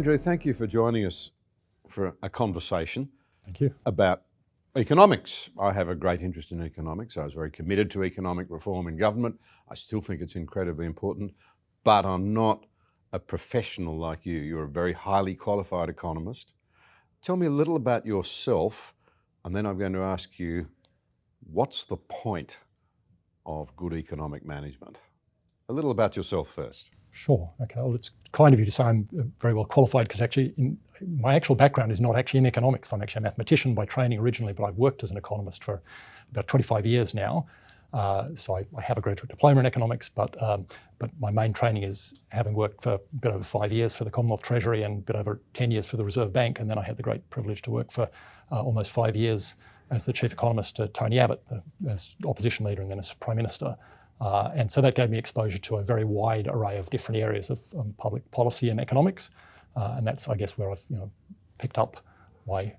Andrew, thank you for joining us for a conversation Thank you. about economics. I have a great interest in economics. I was very committed to economic reform in government. I still think it's incredibly important, but I'm not a professional like you. You're a very highly qualified economist. Tell me a little about yourself, and then I'm going to ask you, what's the point of good economic management? A little about yourself first. Sure. Okay. Well, it's kind of you to say I'm very well qualified because actually my actual background is not actually in economics. I'm actually a mathematician by training originally, but I've worked as an economist for about 25 years now. So I have a graduate diploma in economics, but my main training is having worked for a bit over 5 years for the Commonwealth Treasury and a bit over 10 years for the Reserve Bank. And then I had the great privilege to work for almost 5 years as the chief economist to Tony Abbott, as opposition leader and then as Prime Minister. And so that gave me exposure to a very wide array of different areas of public policy and economics. And that's, I guess, where I've picked up my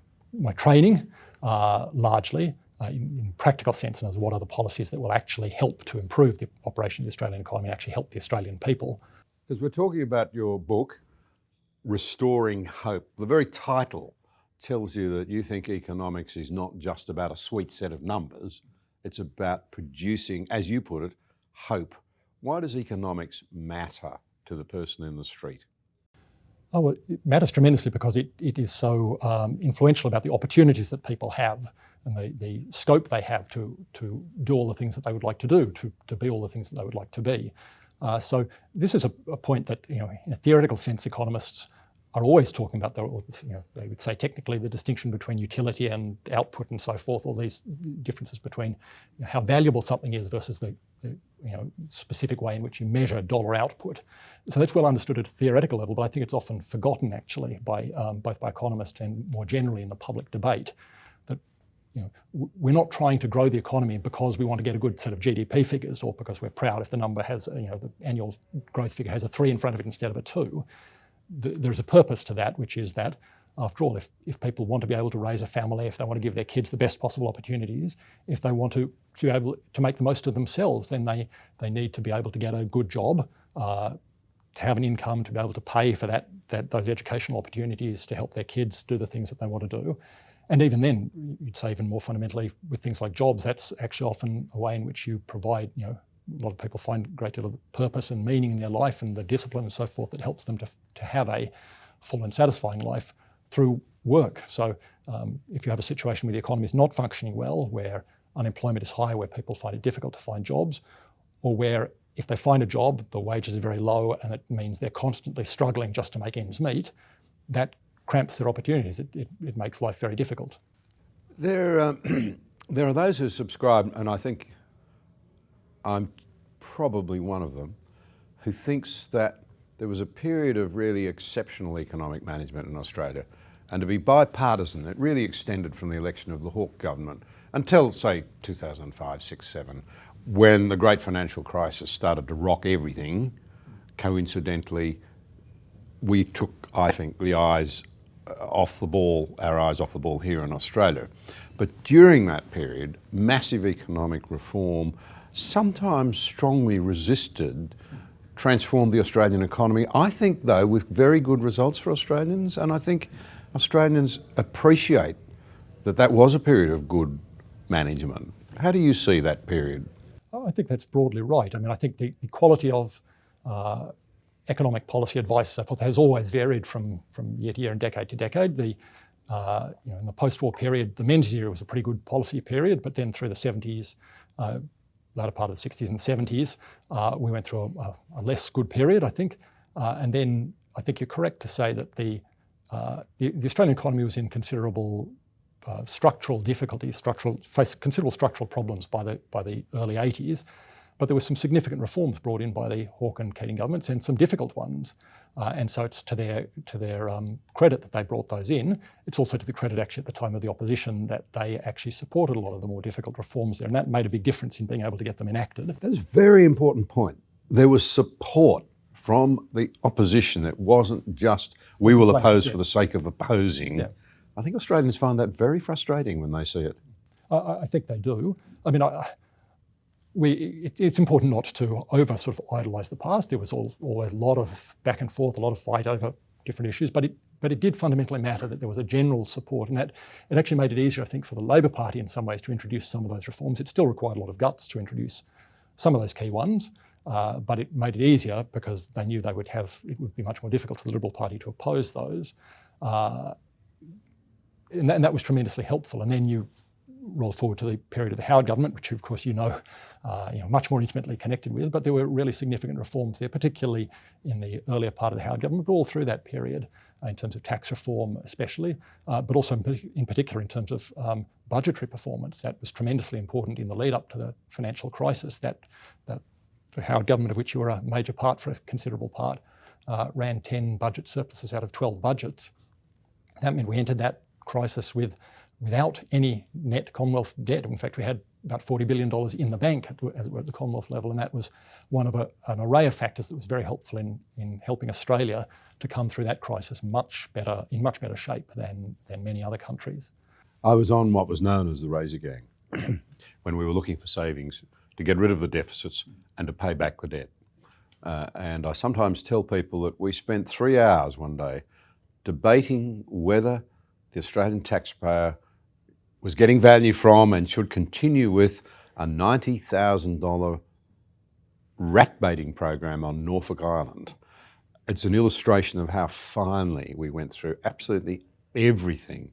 training largely in practical sense, and as what are the policies that will actually help to improve the operation of the Australian economy and actually help the Australian people. Because we're talking about your book, Restoring Hope. The very title tells you that you think economics is not just about a sweet set of numbers, it's about producing, as you put it, hope. Why does economics matter to the person in the street? Oh, well, it matters tremendously because it is so influential about the opportunities that people have and the scope they have to do all the things that they would like to do, to be all the things that they would like to be. So this is a point that, in a theoretical sense, economists are always talking about. They would say technically the distinction between utility and output and so forth, all these differences between how valuable something is versus the specific way in which you measure dollar output. So that's well understood at a theoretical level, but I think it's often forgotten actually by both by economists and more generally in the public debate that we're not trying to grow the economy because we want to get a good set of GDP figures or because we're proud if the number has the annual growth figure has a 3 in front of it instead of a 2. There's a purpose to that, which is that, after all, if people want to be able to raise a family, if they want to give their kids the best possible opportunities, if they want to be able to make the most of themselves, then they need to be able to get a good job, to have an income, to be able to pay for those educational opportunities, to help their kids do the things that they want to do. And even then, you'd say even more fundamentally with things like jobs, that's actually often a way in which you provide, a lot of people find a great deal of purpose and meaning in their life and the discipline and so forth that helps them to have a full and satisfying life through work. So if you have a situation where the economy is not functioning well, where unemployment is high, where people find it difficult to find jobs, or where if they find a job, the wages are very low and it means they're constantly struggling just to make ends meet, that cramps their opportunities. It makes life very difficult. There are those who subscribe, and I think I'm probably one of them, who thinks that there was a period of really exceptional economic management in Australia, and to be bipartisan, it really extended from the election of the Hawke government until, say, 2005, 6, 7, when the great financial crisis started to rock everything. Coincidentally, we took, I think, our eyes off the ball here in Australia. But during that period, massive economic reform, sometimes strongly resisted, transformed the Australian economy. I think, though, with very good results for Australians, and I think Australians appreciate that was a period of good management. How do you see that period? Oh, I think that's broadly right. I mean, I think the quality of economic policy advice and so forth has always varied from year to year and decade to decade. In the post-war period, the Menzies era was a pretty good policy period, but then through the 70s, latter part of the 60s and 70s, we went through a less good period, I think. And then I think you're correct to say that the Australian economy was in considerable structural difficulties, faced considerable structural problems by the early 80s. But there were some significant reforms brought in by the Hawke and Keating governments and some difficult ones. And so it's to their credit that they brought those in. It's also to the credit actually at the time of the opposition that they actually supported a lot of the more difficult reforms there. And that made a big difference in being able to get them enacted. That's a very important point. There was support from the opposition. It wasn't just we will oppose for the sake of opposing. Yeah. I think Australians find that very frustrating when they see it. I think they do. I mean, it's important not to over sort of idolise the past. There was always a lot of back and forth, a lot of fight over different issues, but it did fundamentally matter that there was a general support, and that it actually made it easier, I think, for the Labor Party in some ways to introduce some of those reforms. It still required a lot of guts to introduce some of those key ones, but it made it easier because they knew it would be much more difficult for the Liberal Party to oppose those. And that was tremendously helpful. And then you roll forward to the period of the Howard government, which of course you know much more intimately connected with, but there were really significant reforms there, particularly in the earlier part of the Howard government, but all through that period in terms of tax reform especially, but also in particular in terms of budgetary performance. That was tremendously important in the lead up to the financial crisis. That the Howard government, of which you were a major part for a considerable part, ran 10 budget surpluses out of 12 budgets. That meant we entered that crisis without any net Commonwealth debt. In fact, we had about $40 billion in the bank as it were at the Commonwealth level, and that was one of an array of factors that was very helpful in helping Australia to come through that crisis in much better shape than many other countries. I was on what was known as the Razor Gang when we were looking for savings to get rid of the deficits and to pay back the debt. And I sometimes tell people that we spent 3 hours one day debating whether the Australian taxpayer was getting value from and should continue with a $90,000 rat baiting program on Norfolk Island. It's an illustration of how finely we went through absolutely everything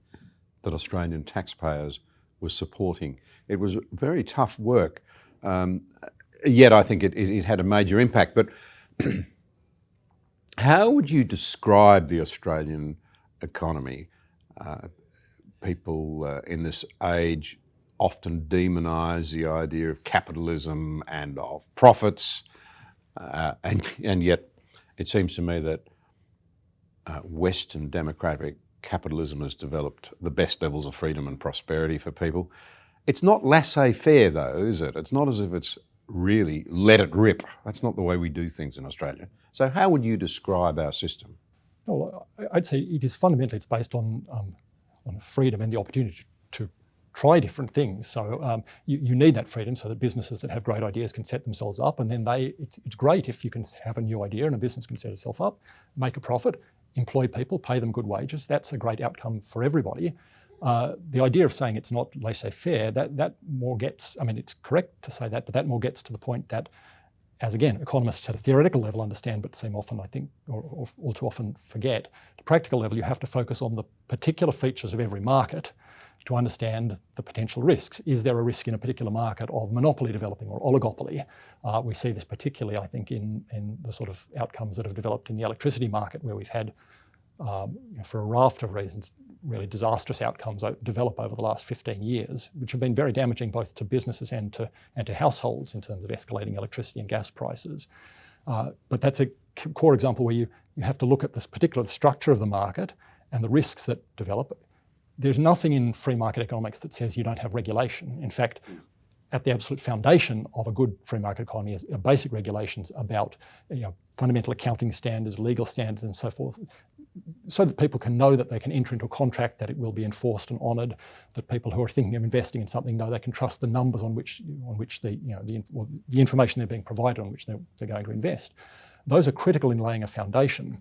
that Australian taxpayers were supporting. It was very tough work, yet I think it had a major impact. But how would you describe the Australian economy? People in this age often demonise the idea of capitalism and of profits, and yet it seems to me that Western democratic capitalism has developed the best levels of freedom and prosperity for people. It's not laissez-faire though, is it? It's not as if it's really let it rip. That's not the way we do things in Australia. So how would you describe our system? Well, I'd say it is fundamentally, it's based on freedom and the opportunity to try different things. So you need that freedom so that businesses that have great ideas can set themselves up, and then it's great if you can have a new idea and a business can set itself up, make a profit, employ people, pay them good wages. That's a great outcome for everybody. The idea of saying it's not laissez-faire, that more gets, I mean, it's correct to say that, but that more gets to the point that, as again, economists at a theoretical level understand, but seem often, I think, or all too often forget. At a practical level, you have to focus on the particular features of every market to understand the potential risks. Is there a risk in a particular market of monopoly developing or oligopoly? We see this particularly, I think, in the sort of outcomes that have developed in the electricity market, where we've had, for a raft of reasons, really disastrous outcomes develop over the last 15 years, which have been very damaging both to businesses and to households in terms of escalating electricity and gas prices. But that's a core example where you have to look at this particular structure of the market and the risks that develop. There's nothing in free market economics that says you don't have regulation. In fact, at the absolute foundation of a good free market economy is basic regulations about fundamental accounting standards, legal standards, and so forth, so that people can know that they can enter into a contract, that it will be enforced and honoured, that people who are thinking of investing in something know they can trust the numbers on which the information they're being provided on which they're going to invest. Those are critical in laying a foundation.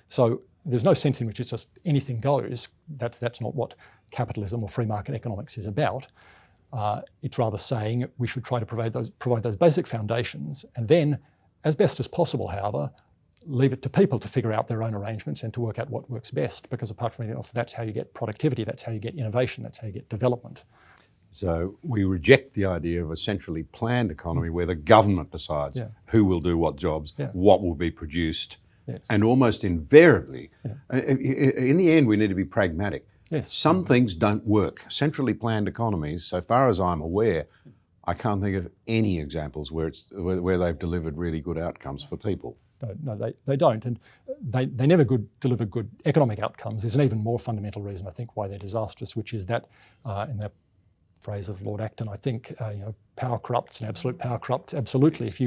So there's no sense in which it's just anything goes. That's not what capitalism or free market economics is about. It's rather saying we should try to provide those basic foundations, and then, as best as possible, however, leave it to people to figure out their own arrangements and to work out what works best, because apart from anything else, that's how you get productivity, that's how you get innovation, that's how you get development. So we reject the idea of a centrally planned economy where the government decides who will do what jobs, what will be produced, and almost invariably, in the end, we need to be pragmatic. Some things don't work. Centrally planned economies, so far as I'm aware, I can't think of any examples where they've delivered really good outcomes for people. No, they don't, and they never deliver good economic outcomes. There's an even more fundamental reason, I think, why they're disastrous, which is that, in the phrase of Lord Acton, I think, power corrupts and absolute power corrupts absolutely. If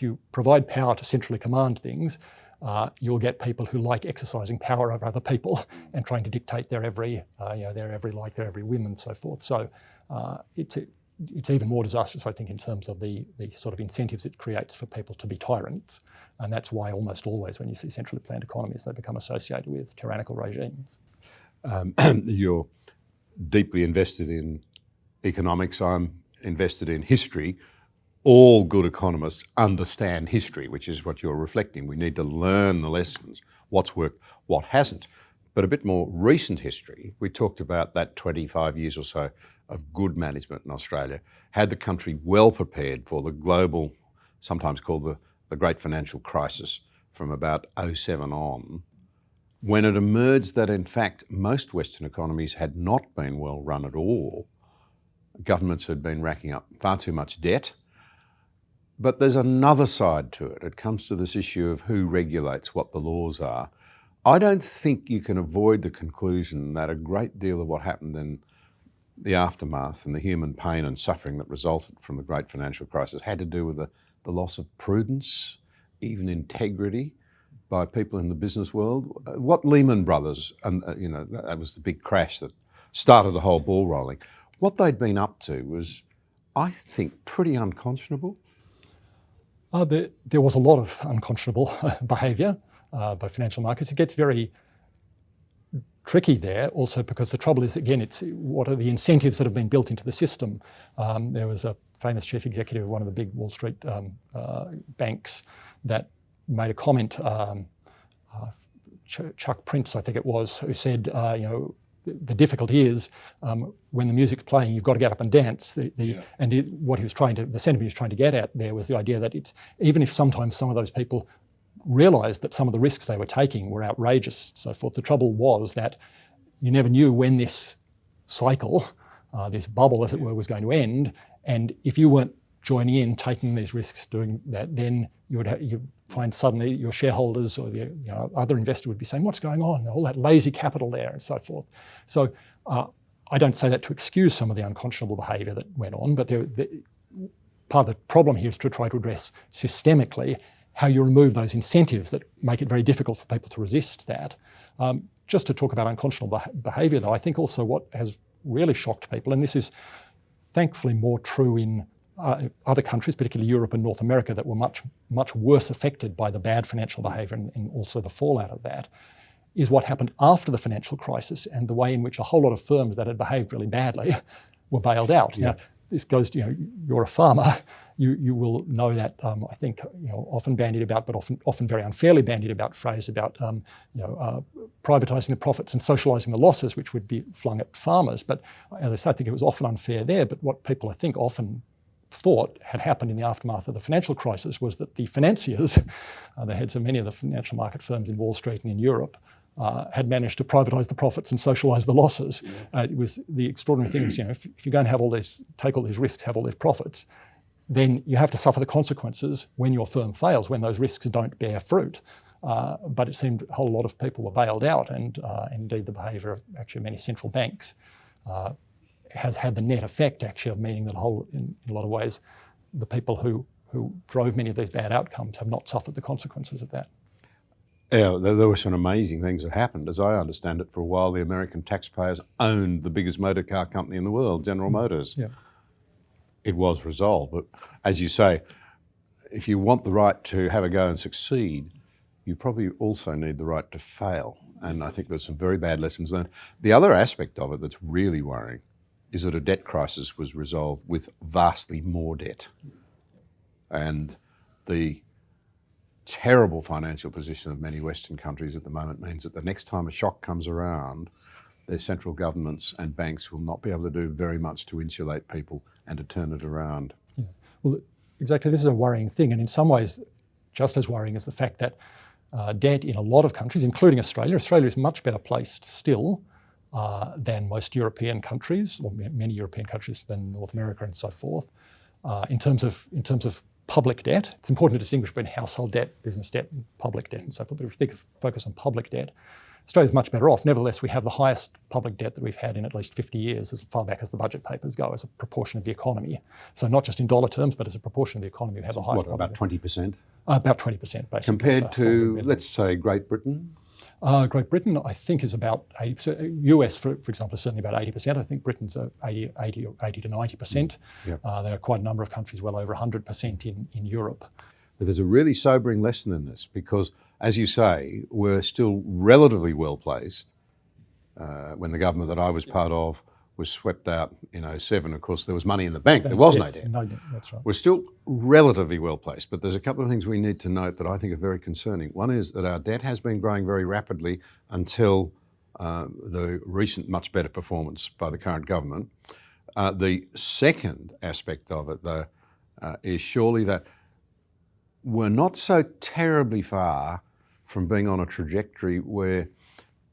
you provide power to centrally command things, you'll get people who like exercising power over other people and trying to dictate their every like, their every whim, and so forth. So it's even more disastrous, I think, in terms of the sort of incentives it creates for people to be tyrants. And that's why almost always when you see centrally planned economies, they become associated with tyrannical regimes. You're deeply invested in economics. I'm invested in history. All good economists understand history, which is what you're reflecting. We need to learn the lessons, what's worked, what hasn't. But a bit more recent history, we talked about that 25 years or so of good management in Australia, had the country well prepared for the global, sometimes called the Great Financial Crisis from about 07 on, when it emerged that in fact most Western economies had not been well run at all. Governments had been racking up far too much debt. But there's another side to it. It comes to this issue of who regulates, what the laws are. I don't think you can avoid the conclusion that a great deal of what happened in the aftermath and the human pain and suffering that resulted from the Great Financial Crisis had to do with the loss of prudence, even integrity, by people in the business world. What Lehman Brothers, and that was the big crash that started the whole ball rolling. What they'd been up to was, I think, pretty unconscionable. There was a lot of unconscionable behaviour by financial markets. It gets very tricky there also because the trouble is, again, it's what are the incentives that have been built into the system. There was a famous chief executive of one of the big Wall Street banks that made a comment, Chuck Prince, I think it was, who said, the difficulty is when the music's playing, you've got to get up and dance. What he was the sentiment he was trying to get at there was the idea that it's, even if sometimes some of those people realised that some of the risks they were taking were outrageous and so forth, the trouble was that you never knew when this cycle, this bubble as it were, was going to end. And if you weren't joining in, taking these risks, doing that, then you'd find suddenly your shareholders or the other investor would be saying, what's going on? All that lazy capital there and so forth. So I don't say that to excuse some of the unconscionable behaviour that went on, but part of the problem here is to try to address systemically how you remove those incentives that make it very difficult for people to resist that. Just to talk about unconscionable behaviour though, I think also what has really shocked people, and this is thankfully more true in other countries, particularly Europe and North America, that were much, much worse affected by the bad financial behaviour and also the fallout of that, is what happened after the financial crisis and the way in which a whole lot of firms that had behaved really badly were bailed out. Yeah. Now, this goes to, you're a farmer, you will know that I think often bandied about, but often very unfairly bandied about phrase about privatising the profits and socialising the losses, which would be flung at farmers. But as I say, I think it was often unfair there. But what people I think often thought had happened in the aftermath of the financial crisis was that the financiers, the heads of many of the financial market firms in Wall Street and in Europe, had managed to privatise the profits and socialise the losses. It was the extraordinary thing is, if you're going to have take all these risks, have all these profits, then you have to suffer the consequences when your firm fails, when those risks don't bear fruit. But it seemed a whole lot of people were bailed out, and indeed the behaviour of actually many central banks has had the net effect actually of meaning that in a lot of ways, the people who drove many of these bad outcomes have not suffered the consequences of that. Yeah, there were some amazing things that happened. As I understand it, for a while, the American taxpayers owned the biggest motor car company in the world, General Motors. Yeah. It was resolved. But as you say, if you want the right to have a go and succeed, you probably also need the right to fail. And I think there's some very bad lessons learned. The other aspect of it that's really worrying is that a debt crisis was resolved with vastly more debt. And the terrible financial position of many Western countries at the moment means that the next time a shock comes around, their central governments and banks will not be able to do very much to insulate people and to turn it around. Yeah. Well, exactly, this is a worrying thing, and in some ways just as worrying is the fact that debt in a lot of countries, including Australia is much better placed still than most European countries, or many European countries than North America and so forth. In terms of public debt, it's important to distinguish between household debt, business debt, and public debt and so forth. But if we focus on public debt, Australia's much better off. Nevertheless, we have the highest public debt that we've had in at least 50 years, as far back as the budget papers go, as a proportion of the economy. So not just in dollar terms, but as a proportion of the economy, we have the highest. What, about 20%? About 20%, basically. Compared to, let's say, Great Britain? Great Britain, I think, is about 80%. US, for example, is certainly about 80%. I think Britain's 80 to 90%. Yep. There are quite a number of countries well over 100% in Europe. But there's a really sobering lesson in this because, as you say, we're still relatively well placed. When the government that I was part of was swept out in 2007, of course, there was money in the bank. There was no debt. No debt, that's right. We're still relatively well placed, but there's a couple of things we need to note that I think are very concerning. One is that our debt has been growing very rapidly until the recent much better performance by the current government. The second aspect of it, though, is surely that we're not so terribly far from being on a trajectory where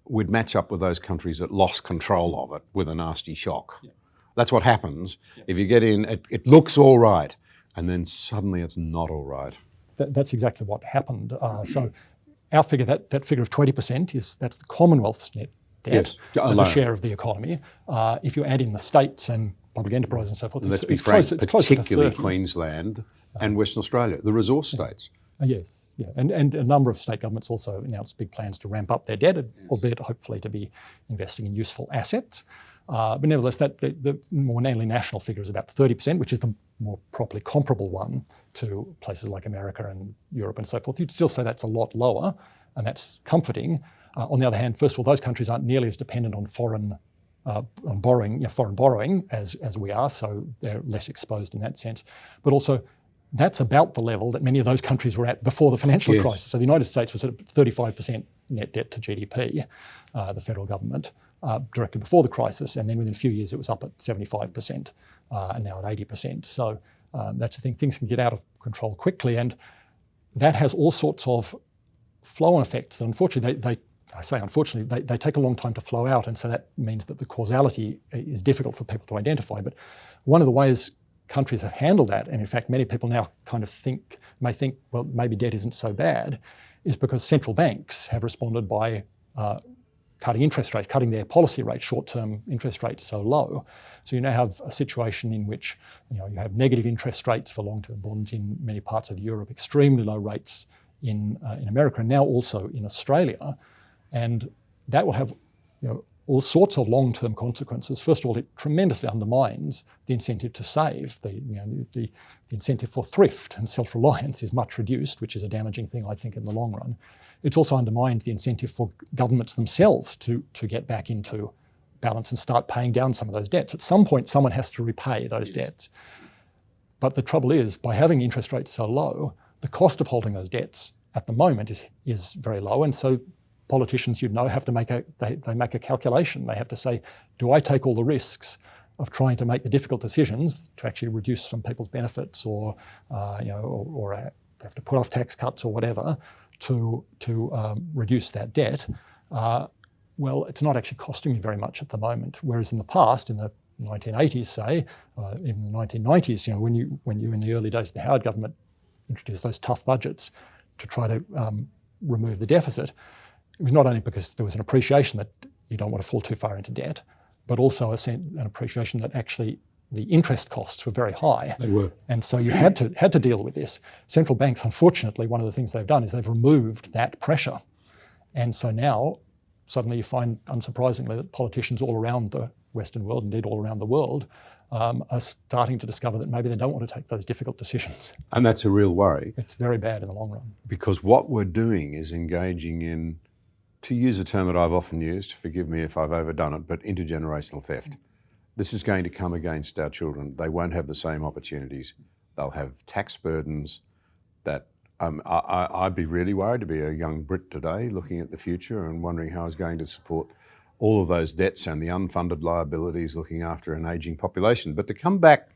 we'd match up with those countries that lost control of it with a nasty shock. Yeah. That's what happens. Yeah. If you get in, it looks all right, and then suddenly it's not all right. That's exactly what happened. So our figure, that figure of 20%, that's the Commonwealth's net debt as a share of the economy. If you add in the states and public enterprise and so forth, let's be frank, particularly Queensland and Western Australia, the resource states. Yes. Yeah, and a number of state governments also announced big plans to ramp up their debt, albeit hopefully to be investing in useful assets. But nevertheless, the more nearly national figure is about 30%, which is the more properly comparable one to places like America and Europe and so forth. You'd still say that's a lot lower, and that's comforting. On the other hand, first of all, those countries aren't nearly as dependent on foreign borrowing as we are, so they're less exposed in that sense. But also, that's about the level that many of those countries were at before the financial crisis. So the United States was at 35% net debt to GDP, the federal government, directly before the crisis, and then within a few years it was up at 75% and now at 80%. So that's the thing, things can get out of control quickly, and that has all sorts of flow-on effects that unfortunately they take a long time to flow out, and so that means that the causality is difficult for people to identify. But one of the ways countries have handled that, and in fact many people now kind of may think, well, maybe debt isn't so bad, is because central banks have responded by cutting interest rates, cutting their policy rate, short-term interest rates so low. So you now have a situation in which you have negative interest rates for long-term bonds in many parts of Europe, extremely low rates in America, and now also in Australia, and that will have all sorts of long-term consequences. First of all, it tremendously undermines the incentive to save. The incentive for thrift and self-reliance is much reduced, which is a damaging thing, I think, in the long run. It's also undermined the incentive for governments themselves to get back into balance and start paying down some of those debts. At some point, someone has to repay those debts. But the trouble is, by having interest rates so low, the cost of holding those debts at the moment is very low, and so politicians, have to make a calculation. They have to say, do I take all the risks of trying to make the difficult decisions to actually reduce some people's benefits, or have to put off tax cuts or whatever to reduce that debt? Well, it's not actually costing me very much at the moment. Whereas in the past, in the 1980s, say, even the 1990s, when you in the early days of the Howard government introduced those tough budgets to try to remove the deficit, it was not only because there was an appreciation that you don't want to fall too far into debt, but also an appreciation that actually the interest costs were very high. They were. And so you had to deal with this. Central banks, unfortunately, one of the things they've done is they've removed that pressure. And so now, suddenly you find, unsurprisingly, that politicians all around the Western world, indeed all around the world, are starting to discover that maybe they don't want to take those difficult decisions. And that's a real worry. It's very bad in the long run. Because what we're doing is engaging in, to use a term that I've often used, forgive me if I've overdone it, but intergenerational theft. This is going to come against our children. They won't have the same opportunities. They'll have tax burdens that I'd be really worried to be a young Brit today looking at the future and wondering how I was going to support all of those debts and the unfunded liabilities looking after an ageing population. But to come back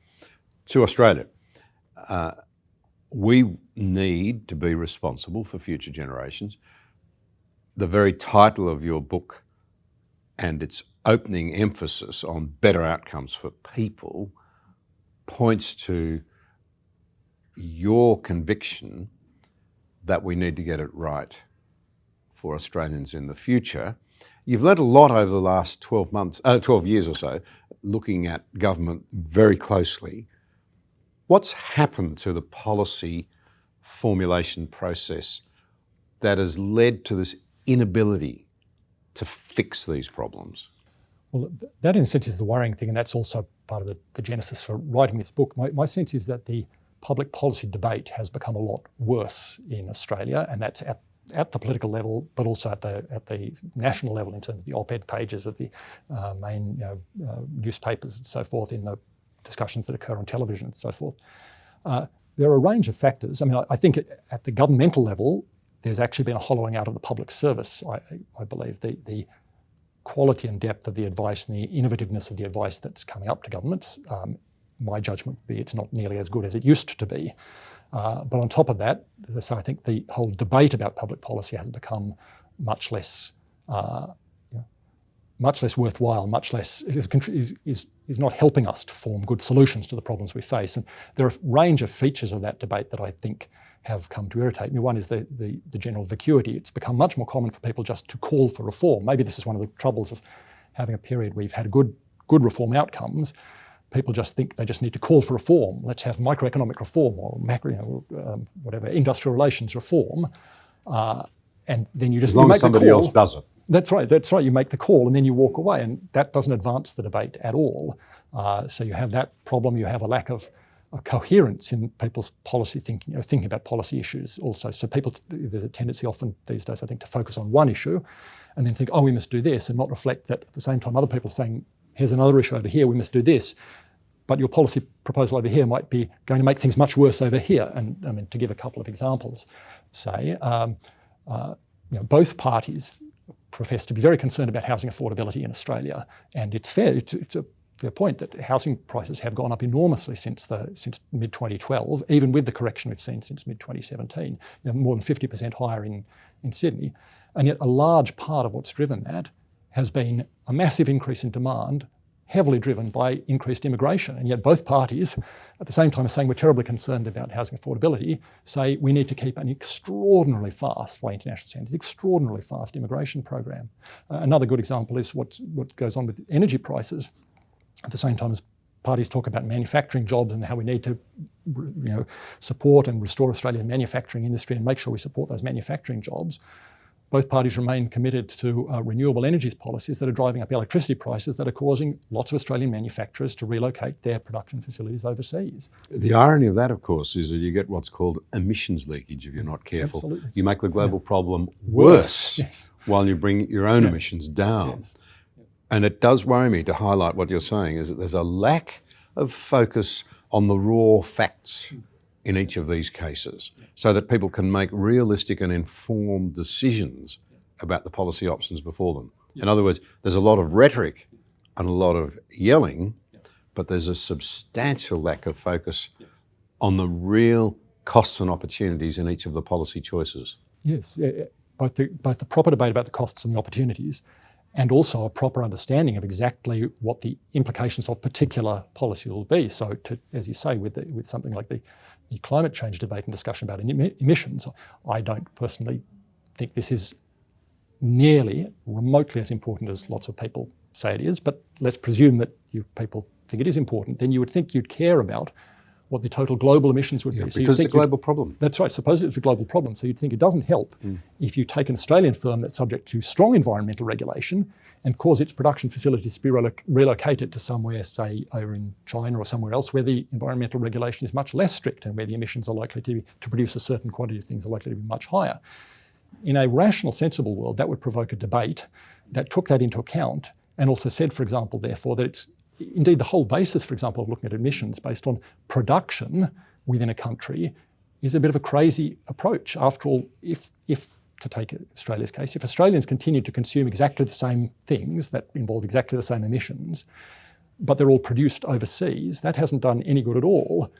to Australia, we need to be responsible for future generations. The very title of your book and its opening emphasis on better outcomes for people points to your conviction that we need to get it right for Australians in the future. You've learnt a lot over the last 12 years or so, looking at government very closely. What's happened to the policy formulation process that has led to this inability to fix these problems? Well, that in a sense is the worrying thing, and that's also part of the genesis for writing this book. My sense is that the public policy debate has become a lot worse in Australia, and that's at the political level, but also at the national level in terms of the op-ed pages of the main newspapers and so forth, in the discussions that occur on television and so forth. There are a range of factors. I mean, I think at the governmental level, there's actually been a hollowing out of the public service. I believe the quality and depth of the advice and the innovativeness of the advice that's coming up to governments, my judgment would be it's not nearly as good as it used to be. But on top of that, as I say, I think the whole debate about public policy has become much less worthwhile, much less, is not helping us to form good solutions to the problems we face. And there are a range of features of that debate that I think have come to irritate me. One is the general vacuity. It's become much more common for people just to call for reform. Maybe this is one of the troubles of having a period where we've had good reform outcomes. People just think they just need to call for reform. Let's have microeconomic reform or whatever, industrial relations reform. And then you just as long make as somebody else does it. That's right. You make the call and then you walk away, and that doesn't advance the debate at all. So you have that problem. You have a lack of coherence in people's policy thinking, thinking about policy issues also. So there's a tendency often these days, I think, to focus on one issue and then think, oh, we must do this, and not reflect that at the same time other people are saying, here's another issue over here, we must do this. But your policy proposal over here might be going to make things much worse over here. And I mean, to give a couple of examples, say, both parties profess to be very concerned about housing affordability in Australia, and it's fair. It's a fair point that housing prices have gone up enormously since mid-2012, even with the correction we've seen since mid-2017, more than 50% higher in Sydney. And yet a large part of what's driven that has been a massive increase in demand, heavily driven by increased immigration. And yet both parties, at the same time as saying we're terribly concerned about housing affordability, say we need to keep an extraordinarily fast, by international standards, extraordinarily fast immigration program. Another good example is what goes on with energy prices. At the same time as parties talk about manufacturing jobs and how we need to support and restore Australian manufacturing industry and make sure we support those manufacturing jobs, both parties remain committed to renewable energies policies that are driving up electricity prices that are causing lots of Australian manufacturers to relocate their production facilities overseas. The irony of that, of course, is that you get what's called emissions leakage if you're not careful. Absolutely. You make the global problem worse yes. while you bring your own emissions down. Yes. And it does worry me to highlight what you're saying, is that there's a lack of focus on the raw facts in each of these cases, so that people can make realistic and informed decisions about the policy options before them. In other words, there's a lot of rhetoric and a lot of yelling, but there's a substantial lack of focus on the real costs and opportunities in each of the policy choices. Yes, both the proper debate about the costs and the opportunities, and also a proper understanding of exactly what the implications of particular policy will be. So, as you say, with something like the climate change debate and discussion about emissions, I don't personally think this is nearly remotely as important as lots of people say it is, but let's presume that you people think it is important. Then you would think you'd care about what the total global emissions would be. So because it's a global problem. That's right. Suppose it's a global problem. So you'd think it doesn't help if you take an Australian firm that's subject to strong environmental regulation and cause its production facilities to be relocated to somewhere, say, over in China or somewhere else where the environmental regulation is much less strict and where the emissions are likely to produce a certain quantity of things are likely to be much higher. In a rational, sensible world, that would provoke a debate that took that into account and also said, for example, therefore, that it's indeed the whole basis, for example, of looking at emissions based on production within a country is a bit of a crazy approach. After all, if to take Australia's case, if Australians continue to consume exactly the same things that involve exactly the same emissions, but they're all produced overseas, that hasn't done any good at all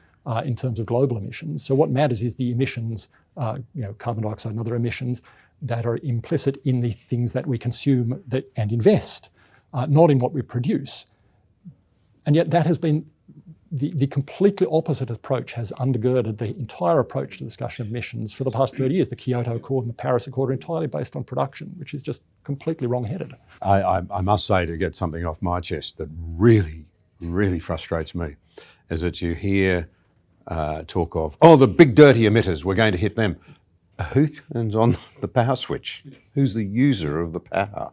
in terms of global emissions. So what matters is the emissions, carbon dioxide and other emissions that are implicit in the things that we consume and invest, not in what we produce. And yet that has been the completely opposite approach has undergirded the entire approach to the discussion of emissions for the past 30 years. The Kyoto Accord and the Paris Accord are entirely based on production, which is just completely wrong-headed. I must say, to get something off my chest that really, really frustrates me, is that you hear talk of, the big dirty emitters, we're going to hit them. Who turns on the power switch? Who's the user of the power?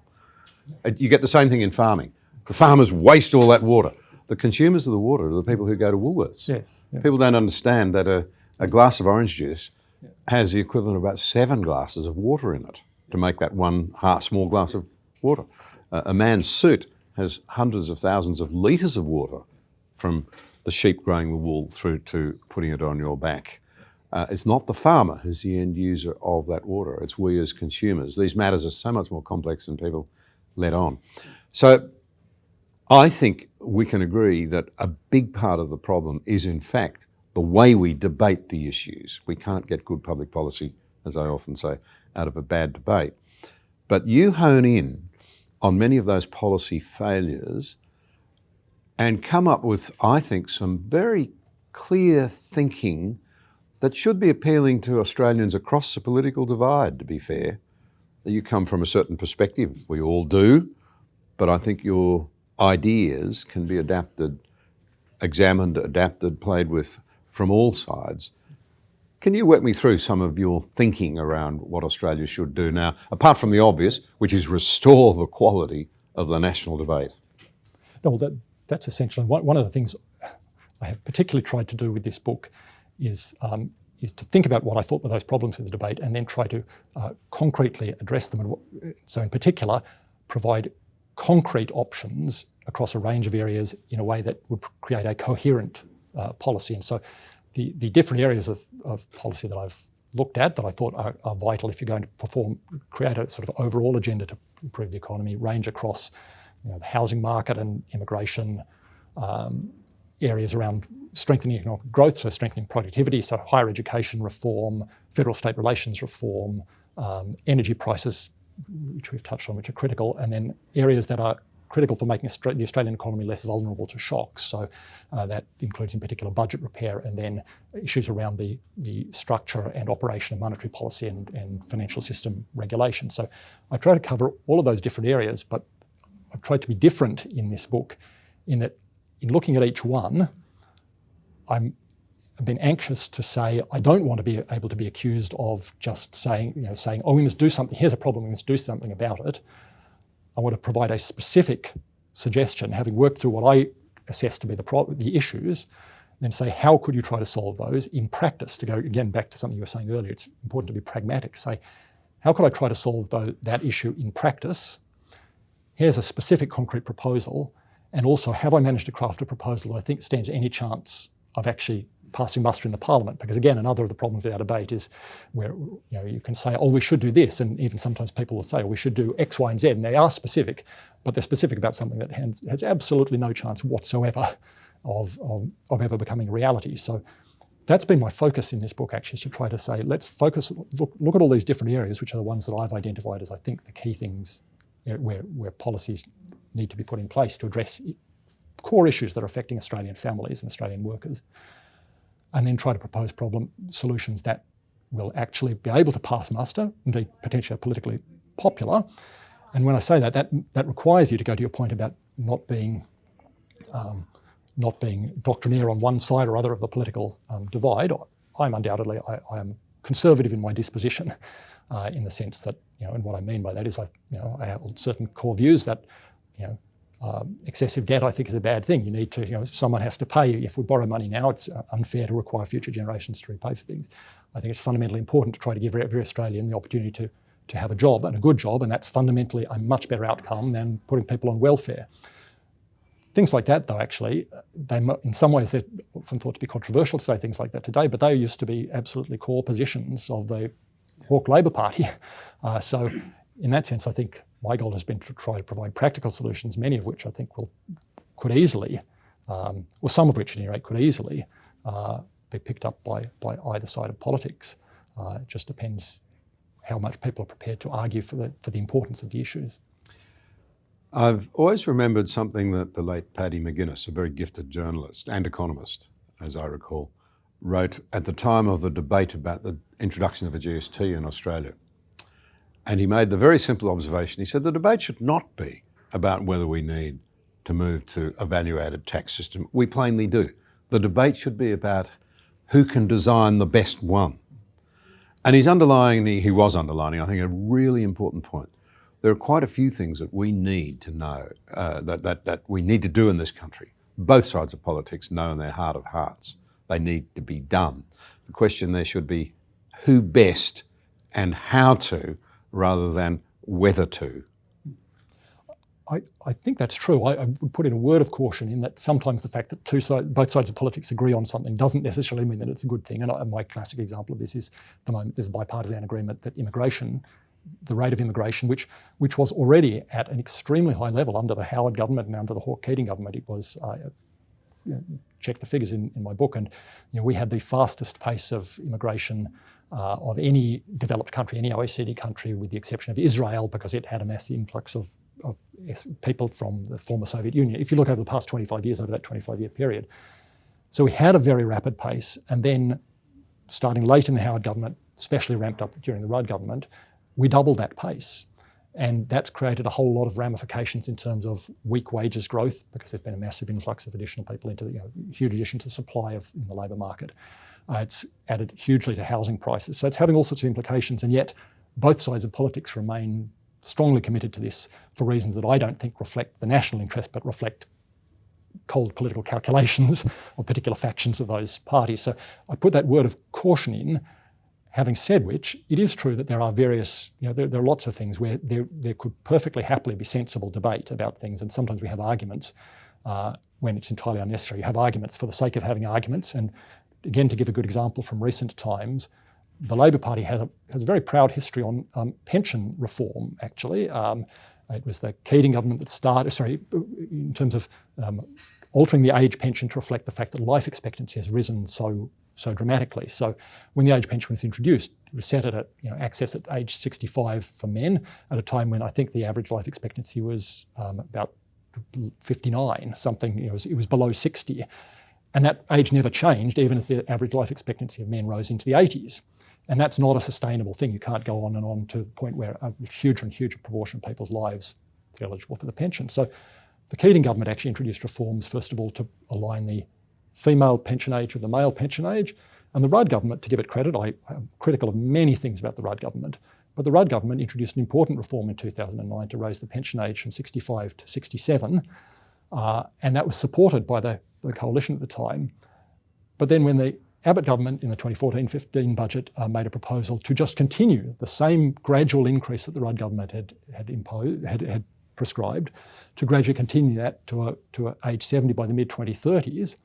You get the same thing in farming. The farmers waste all that water. The consumers of the water are the people who go to Woolworths. Yes. Yeah. People don't understand that a glass of orange juice has the equivalent of about 7 glasses of water in it to make that one small glass of water. A man's suit has hundreds of thousands of litres of water from the sheep growing the wool through to putting it on your back. It's not the farmer who's the end user of that water. It's we as consumers. These matters are so much more complex than people let on. So I think we can agree that a big part of the problem is, in fact, the way we debate the issues. We can't get good public policy, as I often say, out of a bad debate. But you hone in on many of those policy failures and come up with, I think, some very clear thinking that should be appealing to Australians across the political divide, to be fair. You come from a certain perspective, we all do, but I think your ideas can be examined, adapted, played with from all sides. Can you work me through some of your thinking around what Australia should do now, apart from the obvious, which is restore the quality of the national debate? No, that's essentially one of the things I have particularly tried to do with this book is to think about what I thought were those problems with the debate and then try to concretely address them. And so in particular, provide concrete options across a range of areas in a way that would create a coherent policy. And so the different areas of policy that I've looked at that I thought are vital if you're going to create a sort of overall agenda to improve the economy, range across the housing market and immigration, areas around strengthening economic growth, so strengthening productivity, so higher education reform, federal-state relations reform, energy prices, which we've touched on, which are critical, and then areas that are critical for making the Australian economy less vulnerable to shocks. So that includes in particular budget repair and then issues around the structure and operation of monetary policy and financial system regulation. So I try to cover all of those different areas, but I've tried to be different in this book in that in looking at each one, I've been anxious to say I don't want to be able to be accused of just saying, oh, we must do something, here's a problem, we must do something about it. I want to provide a specific suggestion, having worked through what I assess to be the issues, then say, how could you try to solve those in practice? To go again back to something you were saying earlier, it's important to be pragmatic. Say, how could I try to solve that issue in practice? Here's a specific concrete proposal, and also have I managed to craft a proposal that I think stands any chance of actually passing muster in the Parliament? Because again, another of the problems with our debate is where you can say, oh, we should do this, and even sometimes people will say, oh, we should do X, Y, and Z, and they are specific, but they're specific about something that has absolutely no chance whatsoever of ever becoming a reality. So that's been my focus in this book, actually, is to try to say, let's focus, look at all these different areas, which are the ones that I've identified as I think the key things where policies need to be put in place to address core issues that are affecting Australian families and Australian workers, and then try to propose solutions that will actually be able to pass muster, indeed potentially are politically popular. And when I say that requires you to go to your point about not being doctrinaire on one side or other of the political divide. I'm undoubtedly, I am conservative in my disposition, in the sense that, and what I mean by that is I have certain core views that, excessive debt I think is a bad thing. You need to, someone has to pay. If we borrow money now, it's unfair to require future generations to repay for things. I think it's fundamentally important to try to give every Australian the opportunity to have a job, and a good job, and that's fundamentally a much better outcome than putting people on welfare. Things like that, though, actually, in some ways they're often thought to be controversial to say things like that today, but they used to be absolutely core positions of the Hawke Labor Party. So in that sense, I think my goal has been to try to provide practical solutions, many of which I think could easily, or some of which at any rate could easily be picked up by either side of politics. It just depends how much people are prepared to argue for the importance of the issues. I've always remembered something that the late Paddy McGuinness, a very gifted journalist and economist, as I recall, wrote at the time of the debate about the introduction of a GST in Australia. And he made the very simple observation. He said the debate should not be about whether we need to move to a value-added tax system. We plainly do. The debate should be about who can design the best one. And he was underlining, I think, a really important point. There are quite a few things that we need to know, that we need to do in this country both sides of politics know in their heart of hearts they need to be done. The question there should be who best and how to, rather than whether to. I think that's true. I would put in a word of caution in that sometimes the fact that both sides of politics agree on something doesn't necessarily mean that it's a good thing. And my classic example of this is the moment there's a bipartisan agreement that immigration, the rate of immigration, which was already at an extremely high level under the Howard government and under the Hawke-Keating government. It was, check the figures in my book, and we had the fastest pace of immigration of any developed country, any OECD country, with the exception of Israel, because it had a massive influx of people from the former Soviet Union. If you look over the past 25 years, over that 25-year period. So we had a very rapid pace, and then starting late in the Howard government, especially ramped up during the Rudd government, we doubled that pace. And that's created a whole lot of ramifications in terms of weak wages growth, because there's been a massive influx of additional people into the huge addition to supply in the labour market. It's added hugely to housing prices. So it's having all sorts of implications, and yet both sides of politics remain strongly committed to this for reasons that I don't think reflect the national interest, but reflect cold political calculations of particular factions of those parties. So I put that word of caution in. Having said which, it is true that there are various, there are lots of things where there could perfectly happily be sensible debate about things, and sometimes we have arguments when it's entirely unnecessary. You have arguments for the sake of having arguments, and again, to give a good example from recent times, the Labor Party has a very proud history on pension reform, actually. It was the Keating government that started, in terms of altering the age pension to reflect the fact that life expectancy has risen so dramatically. So when the age pension was introduced, it was set at access at age 65 for men, at a time when I think the average life expectancy was about 59, something, it was below 60. And that age never changed, even as the average life expectancy of men rose into the 80s. And that's not a sustainable thing. You can't go on and on to the point where a huger and huger proportion of people's lives are eligible for the pension. So the Keating government actually introduced reforms, first of all, to align the female pension age with the male pension age. And the Rudd government, to give it credit, I'm critical of many things about the Rudd government, but the Rudd government introduced an important reform in 2009 to raise the pension age from 65 to 67. And that was supported by the coalition at the time. But then when the Abbott government in the 2014-15 budget made a proposal to just continue the same gradual increase that the Rudd government had prescribed, to gradually continue that to age 70 by the mid-2030s.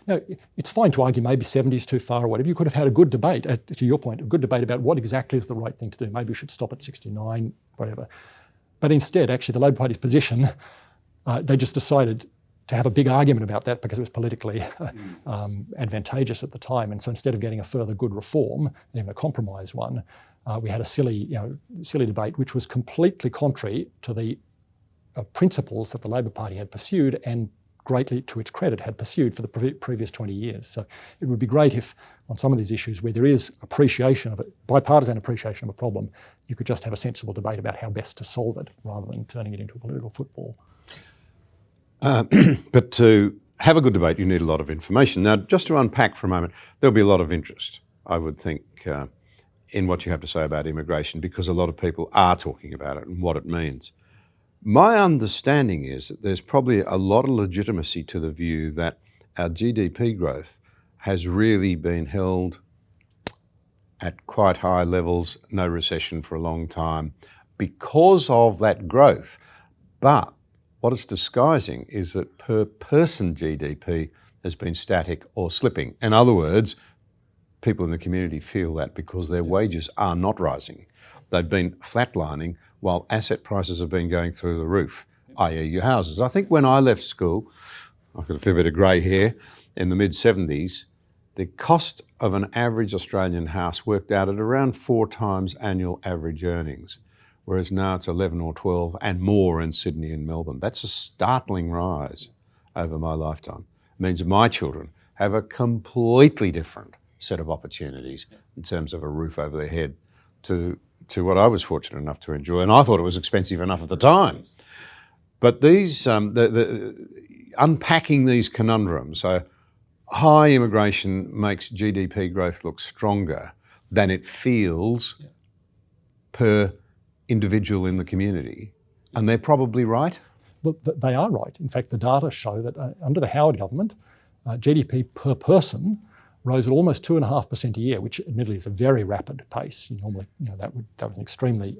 Now, it's fine to argue maybe 70 is too far or whatever. You could have had a good debate, to your point, a good debate about what exactly is the right thing to do. Maybe we should stop at 69, whatever. But instead, actually, the Labor Party's position, they just decided to have a big argument about that because it was politically advantageous at the time. And so instead of getting a further good reform, even a compromise one, we had a silly debate which was completely contrary to the principles that the Labor Party had pursued and greatly to its credit had pursued for the previous 20 years. So it would be great if on some of these issues where there is appreciation of it, bipartisan appreciation of a problem, you could just have a sensible debate about how best to solve it rather than turning it into a political football. But to have a good debate, you need a lot of information. Now, just to unpack for a moment, there'll be a lot of interest, I would think, in what you have to say about immigration, because a lot of people are talking about it and what it means. My understanding is that there's probably a lot of legitimacy to the view that our GDP growth has really been held at quite high levels, no recession for a long time, because of that growth. But what it's disguising is that per person GDP has been static or slipping. In other words, people in the community feel that because their wages are not rising. They've been flatlining while asset prices have been going through the roof, i.e. your houses. I think when I left school, I've got a fair bit of grey hair, in the mid-70s, the cost of an average Australian house worked out at around 4 times annual average earnings, whereas now it's 11 or 12 and more in Sydney and Melbourne. That's a startling rise over my lifetime. It means my children have a completely different set of opportunities in terms of a roof over their head to what I was fortunate enough to enjoy, and I thought it was expensive enough at the time. But these, unpacking these conundrums, so high immigration makes GDP growth look stronger than it feels per individual in the community, and they're probably right. look, they are right. In fact, the data show that under the Howard government, GDP per person rose at almost 2.5% a year, which admittedly is a very rapid pace. Normally, that was an extremely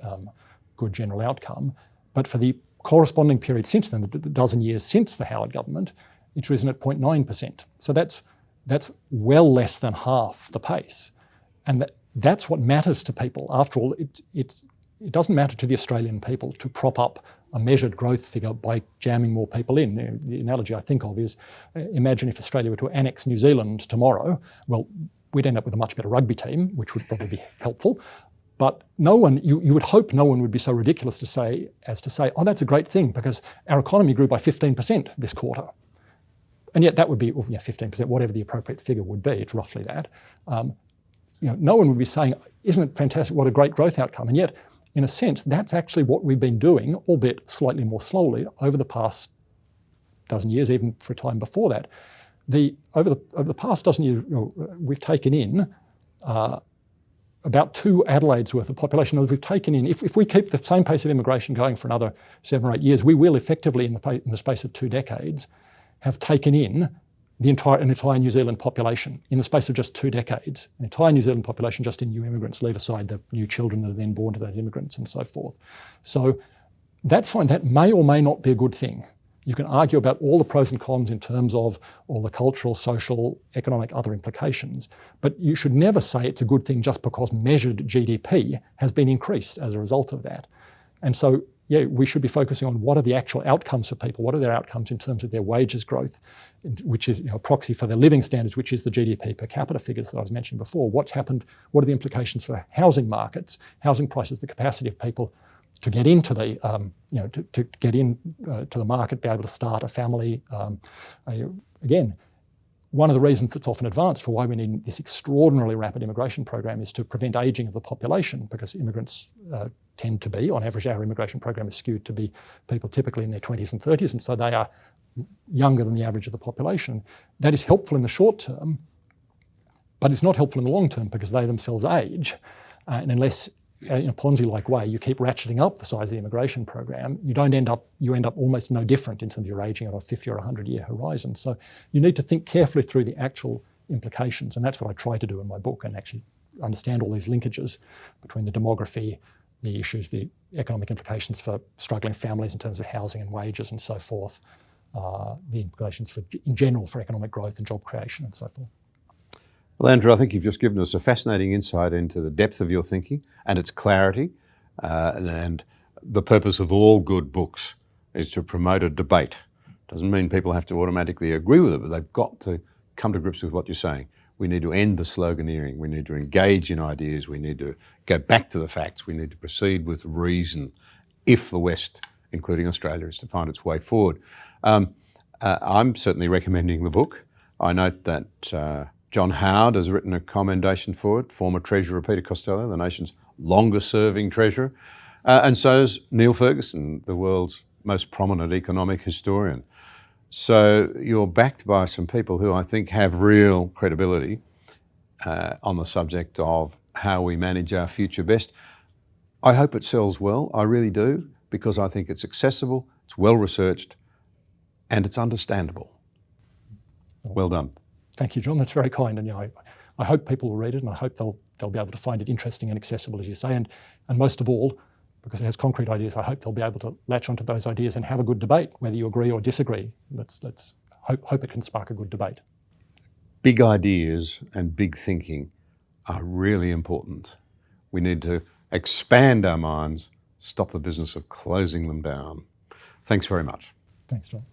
good general outcome. But for the corresponding period since then, the dozen years since the Howard government, it's risen at 0.9%. So that's well less than half the pace. And that's what matters to people. After all, it doesn't matter to the Australian people to prop up a measured growth figure by jamming more people in. The analogy I think of is, imagine if Australia were to annex New Zealand tomorrow. Well, we'd end up with a much better rugby team, which would probably be helpful. But no one, you would hope no one would be so ridiculous as to say, oh, that's a great thing because our economy grew by 15% this quarter. And yet that would be 15%, whatever the appropriate figure would be. It's roughly that. No one would be saying, isn't it fantastic, what a great growth outcome. And yet, in a sense, that's actually what we've been doing, albeit slightly more slowly, over the past dozen years, even for a time before that. Over the past dozen years, we've taken in about 2 Adelaide's worth of population. We've taken in, if we keep the same pace of immigration going for another 7 or 8 years, we will effectively, in the space of 2 decades, have taken in an entire New Zealand population in the space of just 2 decades. An entire New Zealand population just in new immigrants, leave aside the new children that are then born to those immigrants and so forth. So that's fine. That may or may not be a good thing. You can argue about all the pros and cons in terms of all the cultural, social, economic, other implications, but you should never say it's a good thing just because measured GDP has been increased as a result of that. And so, yeah, we should be focusing on what are the actual outcomes for people, what are their outcomes in terms of their wages growth, which is a proxy for their living standards, which is the GDP per capita figures that I was mentioning before. What's happened, what are the implications for housing markets, housing prices, the capacity of people to get into the, to get in to the market, be able to start a family. Again, one of the reasons that's often advanced for why we need this extraordinarily rapid immigration program is to prevent ageing of the population, because immigrants tend to be, on average, our immigration program is skewed to be people typically in their 20s and 30s, and so they are younger than the average of the population. That is helpful in the short term, but it's not helpful in the long term because they themselves age, and unless in a Ponzi-like way, you keep ratcheting up the size of the immigration program, you end up almost no different in terms of your aging on a 50 or 100-year horizon. So you need to think carefully through the actual implications, and that's what I try to do in my book, and actually understand all these linkages between the demography, the issues, the economic implications for struggling families in terms of housing and wages and so forth, the implications in general for economic growth and job creation and so forth. Well, Andrew, I think you've just given us a fascinating insight into the depth of your thinking and its clarity. And the purpose of all good books is to promote a debate. Doesn't mean people have to automatically agree with it, but they've got to come to grips with what you're saying. We need to end the sloganeering. We need to engage in ideas. We need to go back to the facts. We need to proceed with reason if the West, including Australia, is to find its way forward. I'm certainly recommending the book. I note that John Howard has written a commendation for it, former Treasurer Peter Costello, the nation's longest-serving Treasurer, and so is Neil Ferguson, the world's most prominent economic historian. So you're backed by some people who I think have real credibility on the subject of how we manage our future best. I hope it sells well, I really do, because I think it's accessible, it's well-researched, and it's understandable. Well done. Thank you, John. That's very kind. And I hope people will read it, and I hope they'll be able to find it interesting and accessible, as you say. And most of all, because it has concrete ideas, I hope they'll be able to latch onto those ideas and have a good debate, whether you agree or disagree. Let's hope it can spark a good debate. Big ideas and big thinking are really important. We need to expand our minds, stop the business of closing them down. Thanks very much. Thanks, John.